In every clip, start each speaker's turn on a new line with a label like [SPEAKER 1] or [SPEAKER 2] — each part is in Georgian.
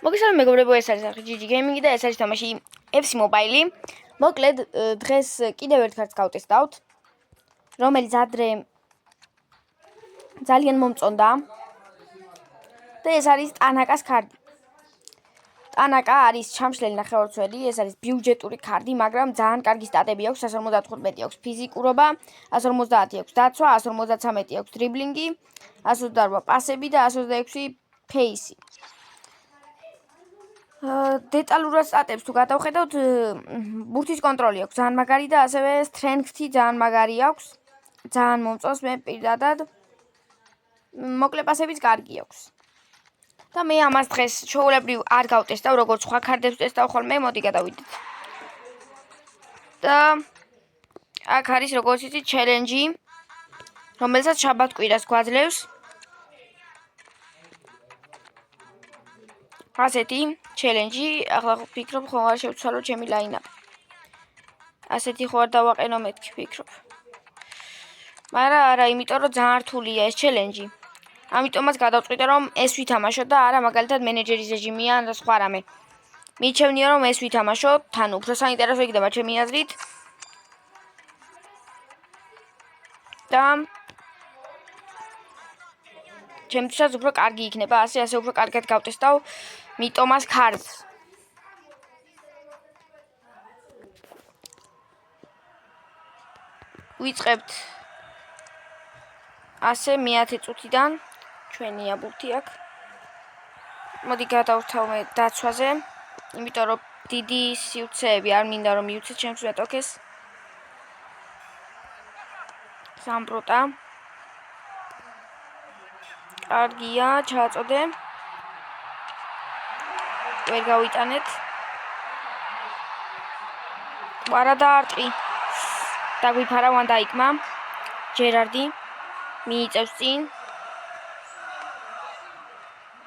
[SPEAKER 1] მოგესალმებით მეგობრებო, ეს არის ახლა GG Gaming და ეს არის თამაში FC Mobile. მოკლედ დღეს კიდევ ერთ ქართს გავტესტავთ, რომელიც ადრე ძალიან მომწონდა. და ეს არის ტანაკას ქარდი. ტანაკა არის ჩამშლელი ნახევარმცველი, ეს არის ბიუჯეტური ქარდი, მაგრამ ძალიან კარგი სტატები აქვს, 155 აქვს ფიზიკურობა, 150 აქვს დაცვა, 153 აქვს დრიბლინგი, 128 პასები და 126 ფეისი. დეტალურად სტატებს თუ გადავხედავთ, ბურთის კონტროლი აქვს ძალიან მაგარი და ასევე strength-ი ძალიან მაგარი აქვს. ძალიან მომწონს მე პირადად. მოკლე პასებიც კარგი აქვს. და მე ამას დღეს ჩვეულებრივ არ გავტესტავ, როგორც სხვა ქარდებს ტესტავ ხოლმე, მოდი გადავიდეთ. და აქ არის როგორც იცით challenge-ი, რომელსაც შაბათ-კვირას გვაძლევს. ასეთი challenge-ი, ახლა ვფიქრობ ხომ არ შევცვალო ჩემი line-up. ასეთი ხო არ დავაყენო მეთქი ვფიქრობ. მაგრამ არა, იმიტომ რომ ძალიან რთულია ეს challenge-ი. ამიტომაც გადავწყვიტე რომ ეს ვითამაშო და არა მაგალითად მენეჯერის რეჟიმი ან სხვა რამე. მიჩვენია რომ ეს ვითამაშო, თან უფრო საინტერესო იქნება ჩემი აზრით. და ჩემთვისაც უფრო კარგი იქნება, ასე უფრო კარგად გავტესტავ მიტომას ქარდს. ვიწყებთ ასე მე-10 წუთიდან ჩვენია ბურთი აქ. მოდი გადავთავ მე დაცვაზე, იმიტომ რომ დიდი სივრცეები არ მინდა რომ მივცეთ ჩემს მეტოქეს. სამბროტა. კარგია, ჩააწოდე. ვერ გავიტანეთ. ვარა დაარტყი. დაგვიფარა ვანდაიკმა. ჯერარდი მიიწევს წინ.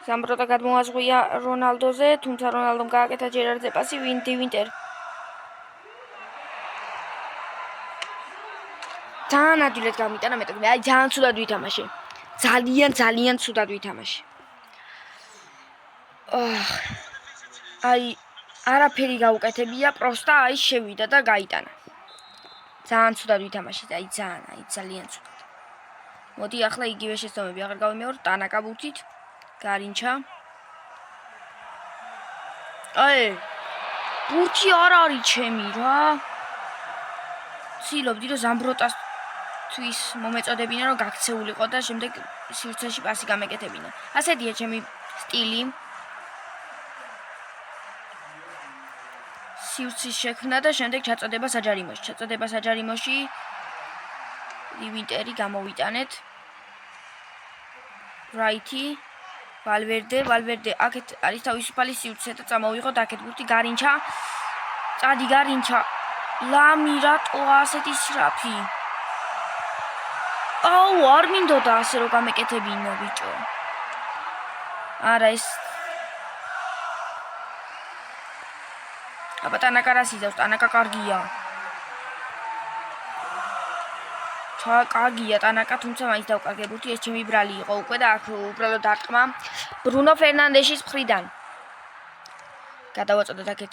[SPEAKER 1] სამბროტა გადმოაზღვია რონალდოზე, თუმცა რონალდომ გააკეთა ჯერარდზე პასი ვინტერ. ძალიან ადვილად გამიტანა მეტოქე, აი ძალიან ცუდად ვითამაშე. ძალიან ცუდად ვითამაშე. აი არაფერი გაუკეთებია, პროსტა აი შევიდა და გაიტანა. ძალიან ცუდად ვითამაშე, აი ძალიან ცუდად. მოდი ახლა იგივე შეცდომები აღარ გავიმეორ, ტანაკა ბურთით. გარინჩა. აი ბურთი არ არის ჩემი რა. ცდილობდი რომ ზამბროტასთვის მომეწოდებინა რომ გაქცეულიყო და შემდეგ სივრცეში პასი გამეკეთებინა. ასეთია ჩემი სტილი. სივრცის შექმნა და შემდეგ ჩაწოდება საჯარიმოში. ვინტერი გამოვიტანეთ. რაითი ვალვერდე, აქეთ არის თავისუფალი სივრცე და წამოვიღოთ აქეთ ბურთი გარინჩა. წადი გარინჩა. ლამი რატოა ასეთი სრაფი? აუ, არ მინდოდა ასე რომ გამეკეთებინა ბიჭო. არა ეს აბა ტანაკა რას იზავს? ტანაკა კარგია. კარგია ტანაკა, თუმცა მაინც დავკარგე ბურთი, ეს ჩემი ბრალი იყო უკვე და აქ უბრალოდ დარტყმა ბრუნო ფერნანდეშის მხრიდან. გადავაწოდოთ აქეთ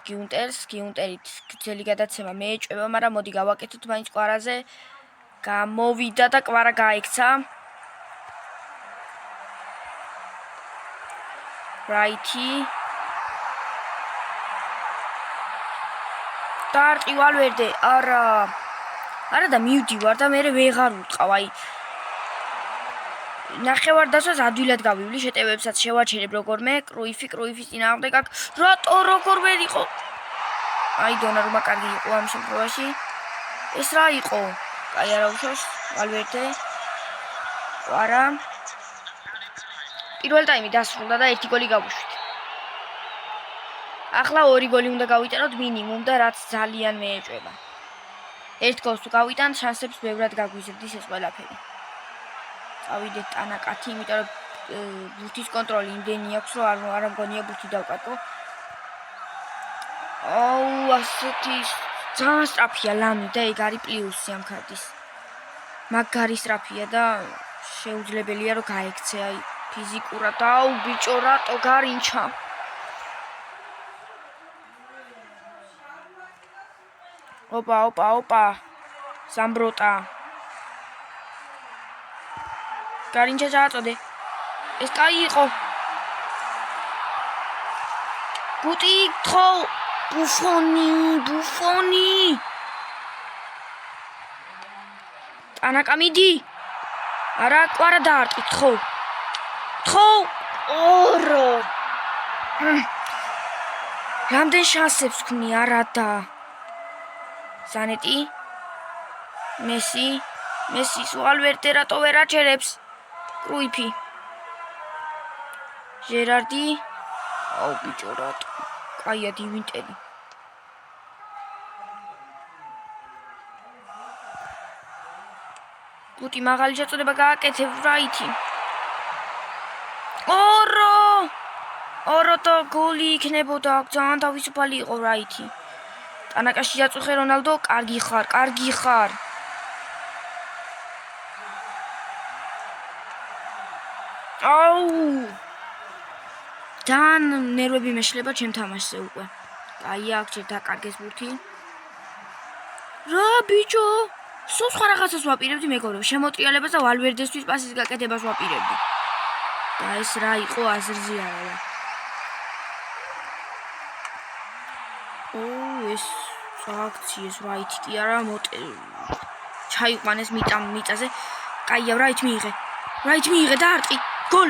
[SPEAKER 1] გიუნტერით გრძელი გადაცემა მეეჭვება, მაგრამ მოდი გავაკეთოთ მაინც კვარაზე. გამოვიდა და კვარა გაექცა. რაითი. დარტყი ვალვერდე, არა და მივდივარ და მე ვეღარ უტყავ, აი ნახევარდაცვას ადვილად გავივლი, შეტევებსაც შევაჩერებ როგორმე, კრუიფის წინააღმდეგ აქ რატო როგორ ვერ იყო? აი დონარუმა კარგი იყო ამ შემთხვევაში. ეს რა იყო? აი არა უშავს ვალვერდე. არა. პირველ ტაიმი დასრულდა და 1 გოლი გავუშვით. ახლა 2 გოლი უნდა გავიტანოთ მინიმუმ და რაც ძალიან მეეჭვება. 1 გოლს თუ გავიტან, შანსებს ბევრად გაგვიზრდის ეს ყველაფერი. წავიდეთ ტანაკათი, იმიტომ რომ ბურთის კონტროლი იმდენი აქვს, რომ არ მგონია ბურთი დავკარგო. აუ, ასეთი ძალიან სწრაფია ლამი და ეგ არის პლუსი ამ ქარდის. მაგარი სწრაფია და შეუძლებელია რომ გაექცე, აი ფიზიკურად. აუ, ბიჭო, რატო გარინჩა? ოპა. სამბროტა. გარინჩა ჩააწოდე. ეს კაი იყო. გუტი თხო. ბუფონი. ტანაკა მიდი. არა, კვარა დაარტყი თხო. ორო. რამდენ შანსებს ქმნი არადა. ზანეტი. მესი სუალვერტე რატო ვერ აჩერებს. კრუიფი. ჟერარდი. აუ ბიჭო რატო. კაია დივინტელი. გუტი მაღალი შეწოდება გააკეთებ რაითი. ორო და გოლი იქნებოდა. ძალიან თავისუფალი იყო რაითი. ტანაკაში აწუხე რონალდო, კარგი ხარ. აუ! ძალიან ნერვები მეშლება ჩემ თამაშზე უკვე. აი აქ ჯერ დაკარგეს ბურთი. რა ბიჭო? სულ სხვა რაღაცას ვაპირებდი მეგობრებო. შემოტრიალებას და ვალვერდესთვის პასის გაკეთებას ვაპირებდი. და ეს რა იყო აზრზე არა. ეს აქციეს რაით კი არა ჩაიყვანეს მიწაზე. კაია რაით მიიღე და არტყი. გოლ.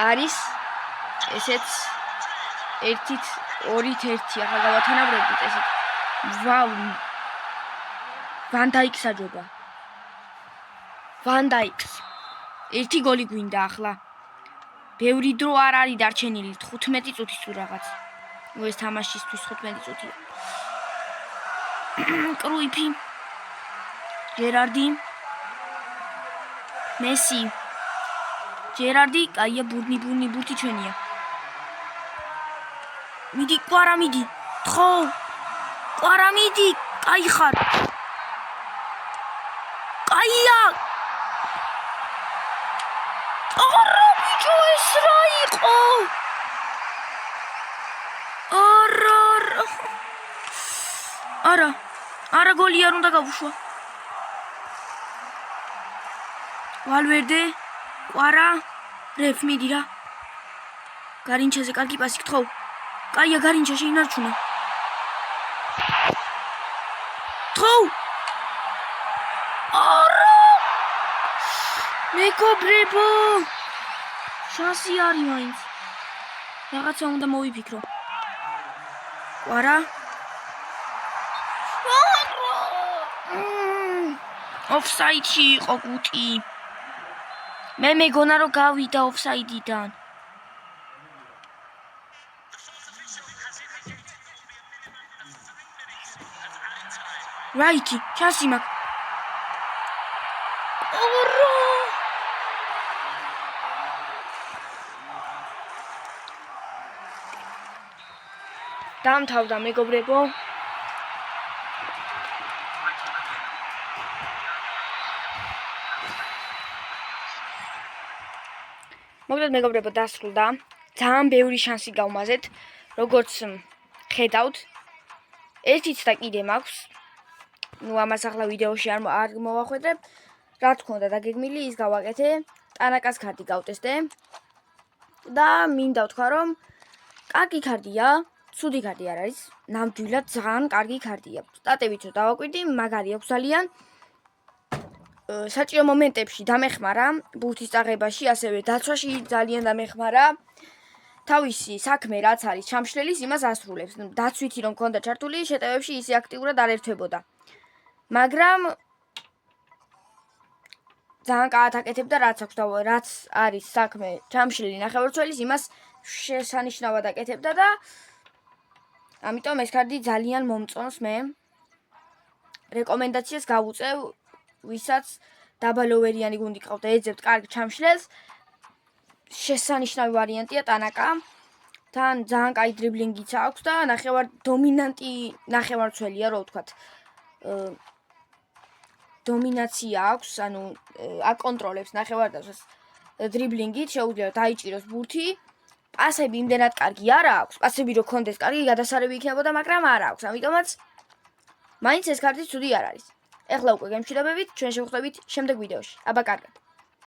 [SPEAKER 1] არის ესეც 1-2-1 ახლა გავათანაბრებდით ესეთ. ვაუ. ვან დაიქს აჯობა. ერთი გოლი გვინდა ახლა. ბევრი დრო არ არის დარჩენილი 15 წუთი თუ რაღაც. ეს თამაშისთვის 15 წუთია. კრუიფი. ჟერარდი. მესი. ჟერარდი, კაია ბურთი ჩვენია. მიდი კვარა მიდი. თხო. კვარა მიდი. კაი ხარ. კაია. ორო ბიჭო ეს რა იყო? არა გოლი არ უნდა გავუშვა. ვალვერდე, კვარა, რეფ მიდი რა. გარინჩაზე კარგი პასი გთხოვ. კაია გარინჩა შეინარჩუნა. გთხოვ. არა! მეგობრებო! შანსი არის მაინც. რაღაცა უნდა მოვიფიქრო. კვარა. ოფსაიდში იყო გუტი. მე მეგონა რომ გავიდა ოფსაიდიდან. რაითი, შანსი მაქვს. დამთავრდა მეგობრებო. მოგდეთ მეგობრებო დასრულდა. ძალიან ბევრი შანსი გავმაზეთ. როგორც ხედავთ, ერთიც და კიდე მაქვს. ამას ახლა ვიდეოში არ მოვახვედრებ. რა თქმა უნდა დაგეგმილი ის გავაკეთე. ტანაკას ქარდი გავტესტე. და მინდა ვთქვა რომ კარგი ქარდია. ცუდი ქარდი არ არის. ნამდვილად ძალიან კარგი ქარდია. სტატებიც დავაკვირდი, მაგარი აქვს ძალიან. საჭირო მომენტებში დამეხმარა, ბურთის წაღებაში, ასევე დაცვაში ძალიან დამეხმარა. თავისი საქმე რაც არის ჩამშლელის, იმას ასრულებს. დაცვითი რომ მქონდა ჩართული, შეტევებში ისე აქტიურად არ ერთვებოდა. მაგრამ ძალიან კარგად აკეთებდა რაც აქვს და რაც არის საქმე ჩამშლელი ნახევარმცველის, იმას შესანიშნავად აკეთებდა და ამიტომ ეს ქარდი ძალიან მომწონს მე. რეკომენდაციას გავუწევ ვისაც დაბალოვერიანი გუნდი ყავდა ეძებთ კარგ ჩამშლელს. შესანიშნავი ვარიანტია ტანაკა. თან ძალიან კაი დრიბლინგიც აქვს და დომინანტი ნახევარმცველია რო ვთქვათ. დომინაცია აქვს, აკონტროლებს ნახევარდაცვას დრიბლინგით, შეუძლია დაიჭიროს ბურთი პასები იმდენად კარგი არ აქვს. პასები რო კონდეს კარგი გადასარევი იქნებოდა, მაგრამ არ აქვს. ამიტომაც მაინც ეს კარტი ცუდი არ არის. ეხლა უკვე გემშვიდობებით, ჩვენ შევხვდებით შემდეგ ვიდეოში. აბა კარგად.